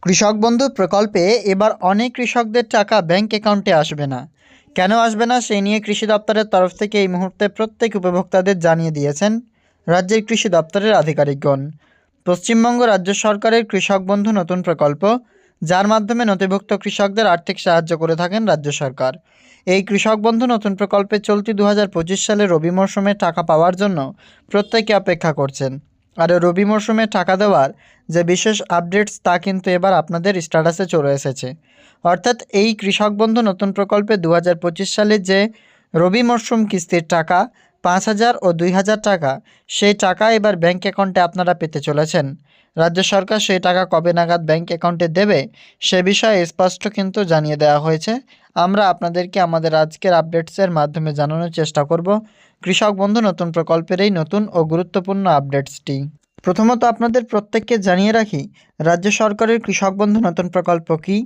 কৃষক বন্ধু প্রকল্পে এবার অনেক কৃষকদের টাকা ব্যাংক অ্যাকাউন্টে আসবে না। কেন আসবে না সেই নিয়ে কৃষি দপ্তরের তরফ থেকে এই মুহূর্তে প্রত্যেক উপভোক্তাদের জানিয়ে দিয়েছেন রাজ্যের কৃষি দপ্তরের আধিকারিকগণ। পশ্চিমবঙ্গ রাজ্য সরকারের কৃষক বন্ধু নতুন প্রকল্প, যার মাধ্যমে নথিভুক্ত কৃষকদের আর্থিক সাহায্য করে থাকেন রাজ্য সরকার। এই কৃষক বন্ধু নতুন প্রকল্পে চলতি 2025 সালে রবি মরশুমে টাকা পাওয়ার জন্য প্রত্যেকে অপেক্ষা করছেন। আর রবি মরশুমে টাকা দেওয়ার যে বিশেষ আপডেটস তা কিন্তু এবার আপনাদের স্ট্যাটাসে চলে এসেছে। অর্থাৎ এই কৃষক বন্ধু নতুন প্রকল্পে 2025 সালে যে রবি মরশুম কিস্তির টাকা 5,000 ও 2,000 টাকা, সেই টাকা এবার ব্যাংক অ্যাকাউন্টে আপনারা পেতে চলেছেন। রাজ্য সরকার সেই টাকা কবে নাগাদ ব্যাংক অ্যাকাউন্টে দেবে সে বিষয়ে স্পষ্ট কিন্তু জানিয়ে দেওয়া হয়েছে। আমরা আপনাদেরকে আমাদের আজকের আপডেটসের মাধ্যমে জানানোর চেষ্টা করব কৃষক বন্ধু নতুন প্রকল্পের এই নতুন ও গুরুত্বপূর্ণ আপডেটসটি। প্রথমত আপনাদের প্রত্যেককে জানিয়ে রাখি রাজ্য সরকারের কৃষক বন্ধু নতুন প্রকল্প কী।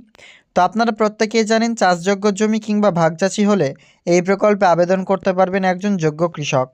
তো আপনারা প্রত্যেকেই জানেন, চাষযোগ্য জমি কিংবা ভাগচাষি হলে এই প্রকল্পে আবেদন করতে পারবেন একজন যোগ্য কৃষক।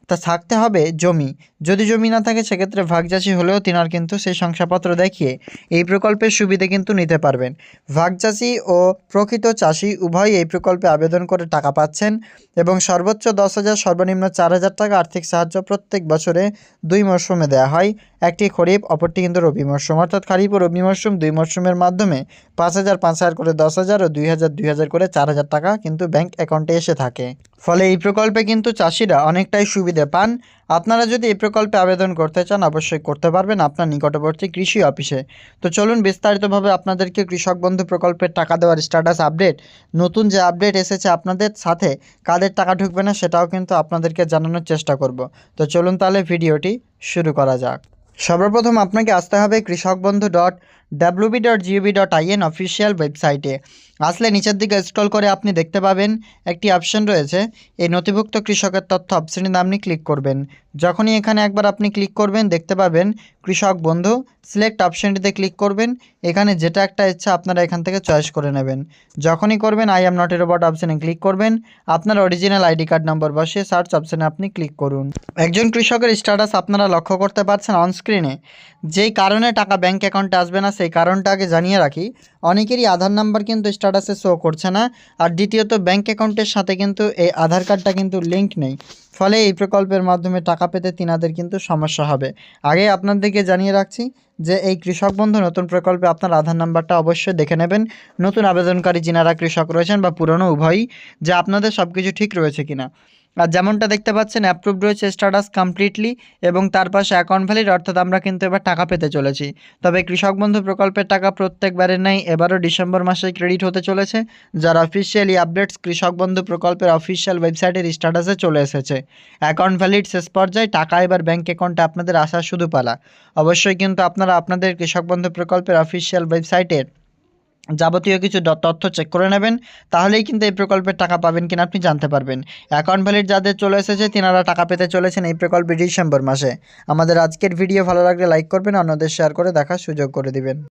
তা থাকতে হবে জমি, যদি জমি না থাকে সেক্ষেত্রে ভাগচাষি হলেও তিনার কিন্তু সেই শংসাপত্র দেখিয়ে এই প্রকল্পের সুবিধে কিন্তু নিতে পারবেন। ভাগচাষি ও প্রকৃত চাষি উভয়ই এই প্রকল্পে আবেদন করে টাকা পাচ্ছেন এবং সর্বোচ্চ 10,000 সর্বনিম্ন 4,000 টাকা আর্থিক সাহায্য প্রত্যেক বছরে 2 মরশুমে দেওয়া হয়। একটি খরিফ, অপরটি কিন্তু রবি মরশুম। অর্থাৎ খরিফ ও রবি মরশুম 2 মরশুমের মাধ্যমে 5,000 5,000 করে 10,000 ও 2,000 2,000 করে 4,000 টাকা কিন্তু ব্যাংক অ্যাকাউন্টে এসে থাকে। ফলে এই প্রকল্পে কিন্তু চাষিরা অনেকটাই সুবিধে পান। আপনারা যদি এই প্রকল্পে আবেদন করতে চান অবশ্যই করতে পারবেন আপনার নিকটবর্তী কৃষি অফিসে। তো চলুন বিস্তারিতভাবে আপনাদেরকে কৃষক বন্ধু প্রকল্পের টাকা দেওয়ার স্ট্যাটাস আপডেট, নতুন যে আপডেট এসেছে আপনাদের সাথে কাদের টাকা ঢুকবে না সেটাও কিন্তু আপনাদেরকে জানানোর চেষ্টা করব। তো চলুন তাহলে ভিডিওটি শুরু করা যাক। সর্বপ্রথম আপনাকে আসতে হবে kৃষকবন্ধু.wb.gov.in অফিসিয়াল ওয়েবসাইটে। আসলে নিচের দিকে স্ক্রল করে আপনি দেখতে পাবেন একটি অপশন রয়েছে, এই নথিভুক্ত কৃষকের তথ্য অপশনে আপনি ক্লিক করবেন। যখনই এখানে একবার আপনি ক্লিক করবেন দেখতে পাবেন কৃষক বন্ধু, সিলেক্ট অপশনটিতে ক্লিক করবেন। এখানে যেটা একটা ইচ্ছা আপনারা এখান থেকে চয়েস করে নেবেন। যখনই করবেন I am not a robot অপশনে ক্লিক করবেন। আপনার অরিজিনাল আইডি কার্ড নম্বর বসিয়ে সার্চ অপশনে আপনি ক্লিক করুন। একজন কৃষকের স্ট্যাটাস আপনারা লক্ষ্য করতে পারছেন অন স্ক্রিনে। যেই কারণে টাকা ব্যাংক অ্যাকাউন্টে আসবে না সেই কারণটা আগে জানিয়ে রাখি। অনেকেরই আধার নাম্বার কিন্তু স্ট্যাটাসে শো করছে না, আর দ্বিতীয়ত ব্যাংক অ্যাকাউন্টের সাথে কিন্তু এই আধার কার্ডটা কিন্তু লিঙ্ক নেই। ফলে এই প্রকল্পের মাধ্যমে টাকা পেতে তিনাদের কিন্তু সমস্যা হবে। আগে আপনাদেরকে জানিয়ে রাখছি যে এই কৃষক বন্ধু নতুন প্রকল্পে আপনার আধার নাম্বারটা অবশ্যই দেখে নেবেন, নতুন আবেদনকারী যিনারা কৃষক রয়েছেন বা পুরনো উভয়ই, যে আপনাদের সব কিছু ঠিক রয়েছে কিনা। আর যেমনটা দেখতে পাচ্ছেন অ্যাপ্রুভড রয়েছে স্ট্যাটাস কমপ্লিটলি এবং তার পাশে অ্যাকাউন্ট ভ্যালিড, অর্থাৎ আমরা কিন্তু এবার টাকা পেতে চলেছি। তবে কৃষক বন্ধু প্রকল্পের টাকা প্রত্যেকবারের ন্যায় এবারও ডিসেম্বর মাসে ক্রেডিট হতে চলেছে, যার অফিসিয়ালি আপডেটস কৃষক বন্ধু প্রকল্পের অফিসিয়াল ওয়েবসাইটের স্ট্যাটাসে চলে এসেছে। অ্যাকাউন্ট ভ্যালিড শেষ পর্যায়ে, টাকা এবার ব্যাংক অ্যাকাউন্টে আপনাদের আসার শুধু পালা। অবশ্যই কিন্তু আপনারা আপনাদের কৃষক বন্ধু প্রকল্পের অফিসিয়াল ওয়েবসাইটের যাবতীয় কিছু তথ্য চেক করে নেবেন, তাহলেই কিন্তু এই প্রকল্পের টাকা পাবেন কিনা আপনি জানতে পারবেন। অ্যাকাউন্ট ভ্যালিড যাদের চলে এসেছে তিনারা টাকা পেতে চলেছেন এই প্রকল্পে ডিসেম্বর মাসে। আমাদের আজকের ভিডিও ভালো লাগলে লাইক করবেন, অন্যদের শেয়ার করে দেখার সুযোগ করে দিবেন।